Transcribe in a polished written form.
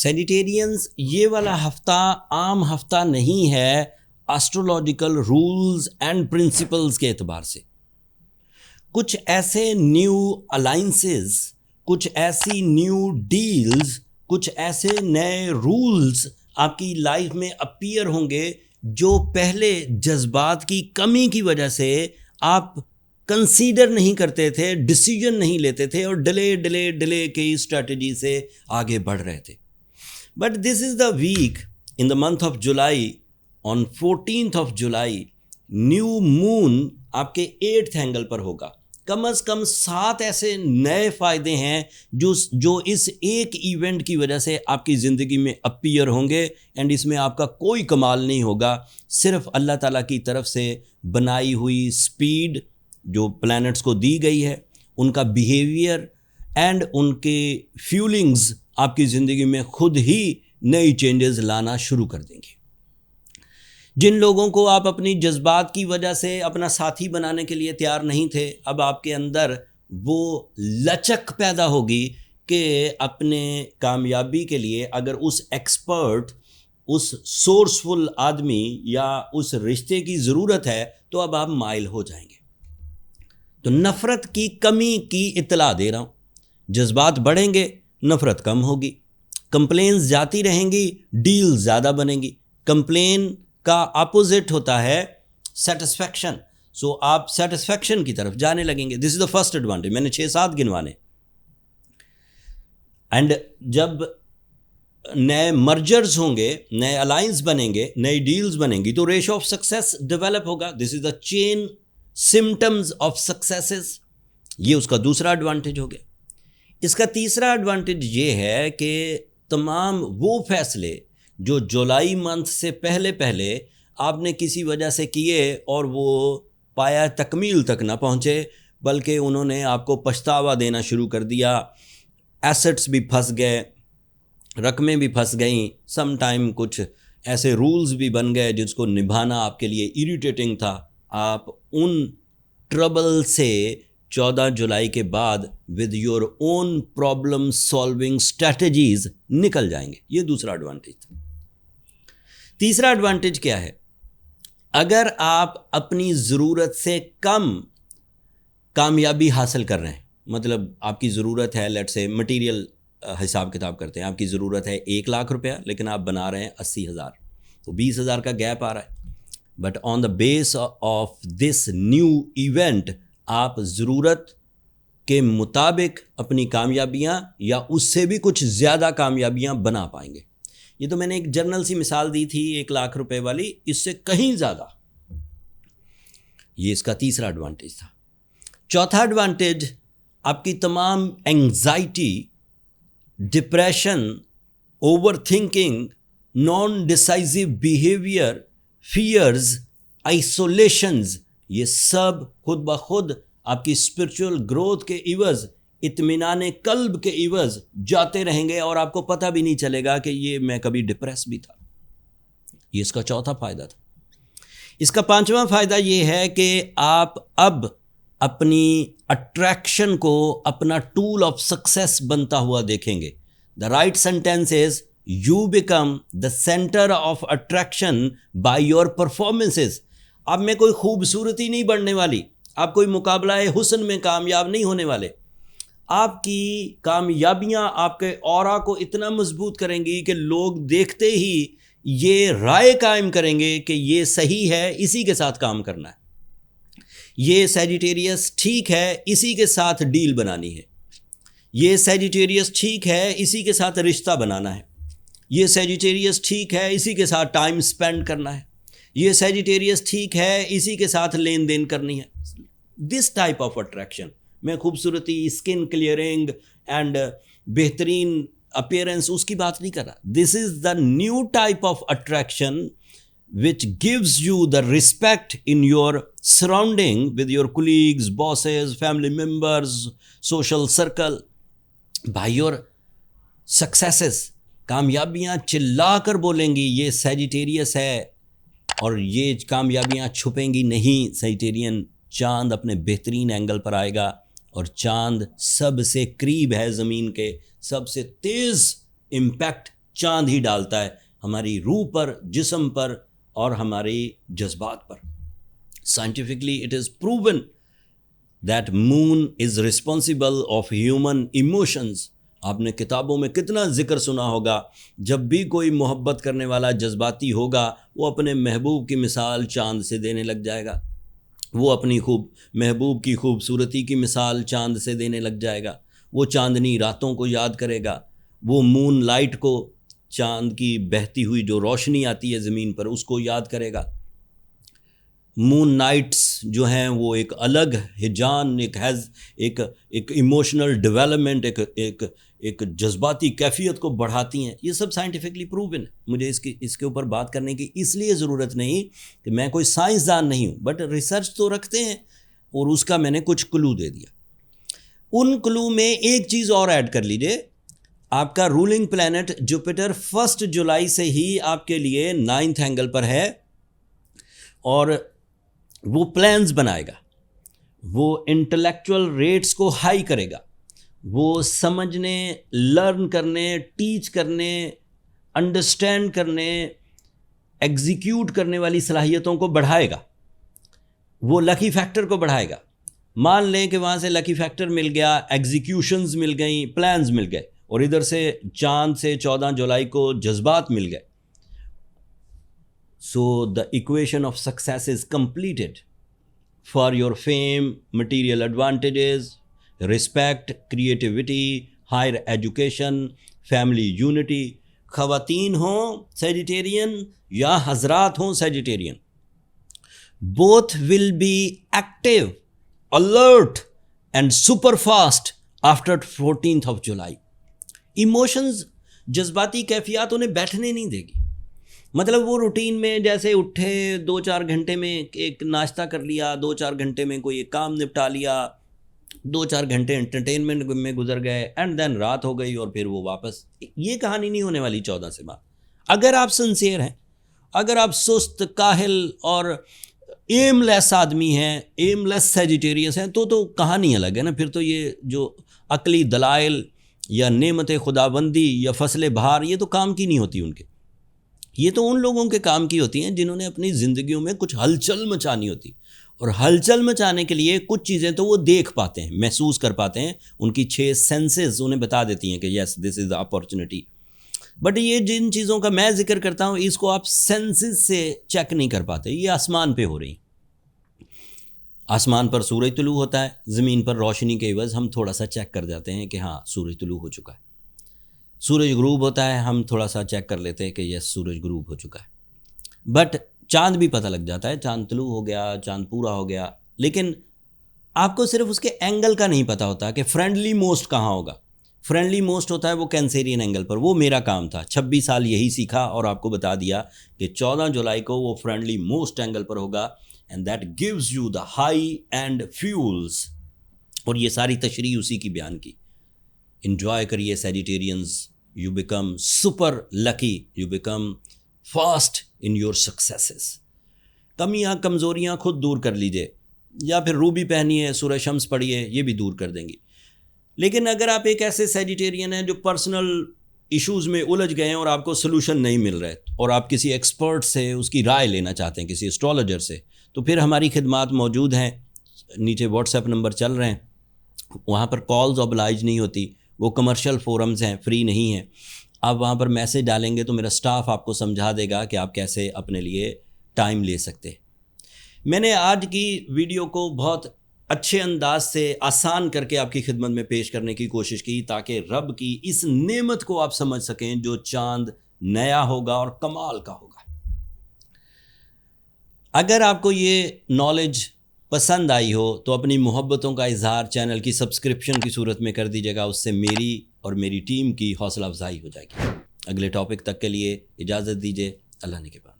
سیجیٹیرینز یہ والا ہفتہ عام ہفتہ نہیں ہے ایسٹرولوجیکل رولز اینڈ پرنسپلز کے اعتبار سے. کچھ ایسے نیو الائنسز، کچھ ایسی نیو ڈیلز، کچھ ایسے نئے رولز آپ کی لائف میں اپیئر ہوں گے جو پہلے جذبات کی کمی کی وجہ سے آپ کنسیڈر نہیں کرتے تھے، ڈیسیجن نہیں لیتے تھے اور ڈیلے کی اسٹریٹجی سے آگے بڑھ رہے تھے. But this is the week in the month of July, on 14th of July new moon آپ کے 8th اینگل پر ہوگا. کم از کم 7 ایسے نئے فائدے ہیں جو اس ایک ایونٹ کی وجہ سے آپ کی زندگی میں اپیئر ہوں گے، اینڈ اس میں آپ کا کوئی کمال نہیں ہوگا، صرف اللہ تعالیٰ کی طرف سے بنائی ہوئی سپیڈ جو پلانٹس کو دی گئی ہے، ان کا بیہیویئر اینڈ ان کے فیولنگز آپ کی زندگی میں خود ہی نئی چینجز لانا شروع کر دیں گے. جن لوگوں کو آپ اپنی جذبات کی وجہ سے اپنا ساتھی بنانے کے لیے تیار نہیں تھے، اب آپ کے اندر وہ لچک پیدا ہوگی کہ اپنے کامیابی کے لیے اگر اس ایکسپرٹ، اس سورسفل آدمی یا اس رشتے کی ضرورت ہے تو اب آپ مائل ہو جائیں گے. تو نفرت کی کمی کی اطلاع دے رہا ہوں. جذبات بڑھیں گے، نفرت کم ہوگی. کمپلینز جاتی رہیں گی، ڈیل زیادہ بنیں گی. کمپلین کا اپوزٹ ہوتا ہے سیٹسفیکشن. سو آپ سیٹسفیکشن کی طرف جانے لگیں گے. دس از دا فرسٹ ایڈوانٹیج. میں نے 6-7 گنوانے. اینڈ جب نئے مرجرز ہوں گے، نئے الائنس بنیں گے، نئی ڈیلز بنیں گی تو ریشو آف سکسیس ڈیولپ ہوگا. دس is the chain symptoms of successes. یہ اس کا دوسرا ایڈوانٹیج ہو گیا. اس کا تیسرا ایڈوانٹیج یہ ہے کہ تمام وہ فیصلے جو جولائی منتھ سے پہلے آپ نے کسی وجہ سے کیے اور وہ پایا تکمیل تک نہ پہنچے، بلکہ انہوں نے آپ کو پچھتاوا دینا شروع کر دیا. ایسٹس بھی پھنس گئے، رقمیں بھی پھنس گئیں، سم ٹائم کچھ ایسے رولز بھی بن گئے جس کو نبھانا آپ کے لیے اریٹیٹنگ تھا. آپ ان ٹربل سے 14 جولائی کے بعد with your own problem solving strategies نکل جائیں گے. یہ دوسرا ایڈوانٹیج تھا. تیسرا ایڈوانٹیج کیا ہے؟ اگر آپ اپنی ضرورت سے کم کامیابی حاصل کر رہے ہیں، مطلب آپ کی ضرورت ہے، لیٹ سے مٹیریل حساب کتاب کرتے ہیں، آپ کی ضرورت ہے 1 لاکھ روپیہ لیکن آپ بنا رہے ہیں 80,000، تو 20,000 کا گیپ آ رہا ہے. But on the base of this new event آپ ضرورت کے مطابق اپنی کامیابیاں یا اس سے بھی کچھ زیادہ کامیابیاں بنا پائیں گے. یہ تو میں نے ایک جرنل سی مثال دی تھی 1 لاکھ روپے والی، اس سے کہیں زیادہ. یہ اس کا تیسرا ایڈوانٹیج تھا. چوتھا ایڈوانٹیج، آپ کی تمام anxiety, depression, overthinking, non decisive behaviour, fears, isolations, یہ سب خود بخود آپ کی اسپرچول گروتھ کے عوض، اطمینان قلب کے عوض جاتے رہیں گے اور آپ کو پتہ بھی نہیں چلے گا کہ یہ میں کبھی ڈپریس بھی تھا. یہ اس کا چوتھا فائدہ تھا. اس کا پانچواں فائدہ یہ ہے کہ آپ اب اپنی اٹریکشن کو اپنا ٹول آف سکسیس بنتا ہوا دیکھیں گے. The right sentence is you become the centre of attraction by your performances. آپ میں کوئی خوبصورتی نہیں بڑھنے والی، آپ کوئی مقابلہ حسن میں کامیاب نہیں ہونے والے. آپ کی کامیابیاں آپ کے اورا کو اتنا مضبوط کریں گی کہ لوگ دیکھتے ہی یہ رائے قائم کریں گے کہ یہ صحیح ہے، اسی کے ساتھ کام کرنا ہے. یہ سیجیٹیریس ٹھیک ہے، اسی کے ساتھ ڈیل بنانی ہے. یہ سیجیٹیریس ٹھیک ہے، اسی کے ساتھ رشتہ بنانا ہے. یہ سیجیٹیریس ٹھیک ہے، اسی کے ساتھ ٹائم سپینڈ کرنا ہے. یہ سیجیٹیریس ٹھیک ہے، اسی کے ساتھ لین دین کرنی ہے. This type of attraction. میں خوبصورتی، اسکن کلیئرنگ اینڈ بہترین اپیئرنس اس کی بات نہیں کر رہا. This is the new type of attraction which gives you the respect in your surrounding with your colleagues, bosses, family members, social circle, by your successes. کامیابیاں چلا کر بولیں گی یہ سیجیٹیریس ہے، اور یہ کامیابیاں چھپیں گی نہیں. سیجیٹیرین چاند اپنے بہترین اینگل پر آئے گا، اور چاند سب سے قریب ہے زمین کے، سب سے تیز امپیکٹ چاند ہی ڈالتا ہے ہماری روح پر, جسم پر اور ہمارے جذبات پر. Scientifically it is proven that moon is responsible of human emotions. آپ نے کتابوں میں کتنا ذکر سنا ہوگا, جب بھی کوئی محبت کرنے والا جذباتی ہوگا وہ اپنے محبوب کی مثال چاند سے دینے لگ جائے گا, وہ اپنی محبوب کی خوبصورتی کی مثال چاند سے دینے لگ جائے گا, وہ چاندنی راتوں کو یاد کرے گا, وہ مون لائٹ کو, چاند کی بہتی ہوئی جو روشنی آتی ہے زمین پر, اس کو یاد کرے گا. مون نائٹس جو ہیں وہ ایک الگ ہیجان, ایک ایموشنل ڈیولپمنٹ, ایک جذباتی کیفیت کو بڑھاتی ہیں. یہ سب سائنٹیفکلی پروون ہے. مجھے اس کے اوپر بات کرنے کی اس لیے ضرورت نہیں کہ میں کوئی سائنسدان نہیں ہوں, بٹ ریسرچ تو رکھتے ہیں اور اس کا میں نے کچھ کلو دے دیا. ان کلو میں ایک چیز اور ایڈ کر لیجئے, آپ کا رولنگ پلینٹ جوپیٹر 1 جولائی سے ہی آپ کے لیے 9th اینگل پر ہے اور وہ پلانز بنائے گا, وہ انٹلیکچول ریٹس کو ہائی کرے گا, وہ سمجھنے, لرن کرنے, ٹیچ کرنے, انڈرسٹینڈ کرنے, ایگزیکیوٹ کرنے والی صلاحیتوں کو بڑھائے گا, وہ لکی فیکٹر کو بڑھائے گا. مان لیں کہ وہاں سے لکی فیکٹر مل گیا, ایگزیکیوشنز مل گئیں, پلانز مل گئے, اور ادھر سے چاند سے 14 جولائی کو جذبات مل گئے. So the equation of success is completed for your fame, material advantages, respect, creativity, higher education, family unity. خواتین ہوں سیجیٹیرین یا حضرات ہوں سیجیٹیرین, both will be active, alert and super fast after 14th of July. Emotions, جذباتی کیفیات انہیں بیٹھنے نہیں دے گی. مطلب وہ روٹین میں جیسے اٹھے 2-4 گھنٹے میں ایک ناشتہ کر لیا, 2-4 گھنٹے میں کوئی ایک کام نپٹا لیا, 2-4 گھنٹے انٹرٹینمنٹ میں گزر گئے, اینڈ دین رات ہو گئی اور پھر وہ واپس. یہ کہانی نہیں ہونے والی 14 سے بعد. اگر آپ سنسیئر ہیں, اگر آپ سست, کاہل اور ایم لیس آدمی ہیں, ایم لیس سیجیٹیریس ہیں, تو کہانی الگ ہے نا. پھر تو یہ جو عقلی دلائل یا نعمت خداوندی یا فصل بہار, یہ تو کام کی نہیں ہوتی ان کے. یہ تو ان لوگوں کے کام کی ہوتی ہیں جنہوں نے اپنی زندگیوں میں کچھ ہلچل مچانی ہوتی, اور ہلچل مچانے کے لیے کچھ چیزیں تو وہ دیکھ پاتے ہیں, محسوس کر پاتے ہیں, ان کی 6 سینسز انہیں بتا دیتی ہیں کہ یس دس از دا اپارچونیٹی. بٹ یہ جن چیزوں کا میں ذکر کرتا ہوں اس کو آپ سینسز سے چیک نہیں کر پاتے. یہ آسمان پہ ہو رہی. آسمان پر سورج طلوع ہوتا ہے, زمین پر روشنی کے عوض ہم تھوڑا سا چیک کر جاتے ہیں کہ ہاں سورج طلوع ہو چکا ہے. سورج غروب ہوتا ہے, ہم تھوڑا سا چیک کر لیتے ہیں کہ یس سورج غروب ہو چکا ہے. بٹ چاند بھی پتہ لگ جاتا ہے, چاند طلوع ہو گیا, چاند پورا ہو گیا, لیکن آپ کو صرف اس کے اینگل کا نہیں پتہ ہوتا کہ فرینڈلی موسٹ کہاں ہوگا. فرینڈلی موسٹ ہوتا ہے وہ کینسیرین اینگل پر. وہ میرا کام تھا, 26 سال یہی سیکھا اور آپ کو بتا دیا کہ 14 جولائی کو وہ فرینڈلی موسٹ اینگل پر ہوگا, and that gives you the high and fuels. اور یہ ساری تشریح اسی کی بیان کی. انجوائے کریے سیجیٹیرینز, you become super lucky, you become fast in your successes. کمیاں کمزوریاں خود دور کر لیجئے, یا پھر روبی پہنیے, سورہ شمس پڑھیے, یہ بھی دور کر دیں گی. لیکن اگر آپ ایک ایسے سیجیٹیرین ہیں جو پرسنل ایشوز میں الجھ گئے ہیں اور آپ کو سلوشن نہیں مل رہے, اور آپ کسی ایکسپرٹ سے اس کی رائے لینا چاہتے ہیں, کسی اسٹرالوجر سے, تو پھر ہماری خدمات موجود ہیں. نیچے واٹس ایپ نمبر چل رہے ہیں, وہاں پر کالز اوبلائج نہیں ہوتی, وہ کمرشل فورمز ہیں, فری نہیں ہیں. آپ وہاں پر میسج ڈالیں گے تو میرا سٹاف آپ کو سمجھا دے گا کہ آپ کیسے اپنے لیے ٹائم لے سکتے. میں نے آج کی ویڈیو کو بہت اچھے انداز سے آسان کر کے آپ کی خدمت میں پیش کرنے کی کوشش کی, تاکہ رب کی اس نعمت کو آپ سمجھ سکیں جو چاند نیا ہوگا اور کمال کا ہوگا. اگر آپ کو یہ نالج پسند آئی ہو تو اپنی محبتوں کا اظہار چینل کی سبسکرپشن کی صورت میں کر دیجیے گا. اس سے میری اور میری ٹیم کی حوصلہ افزائی ہو جائے گی. اگلے ٹاپک تک کے لیے اجازت دیجیے. اللہ نے کے بعد.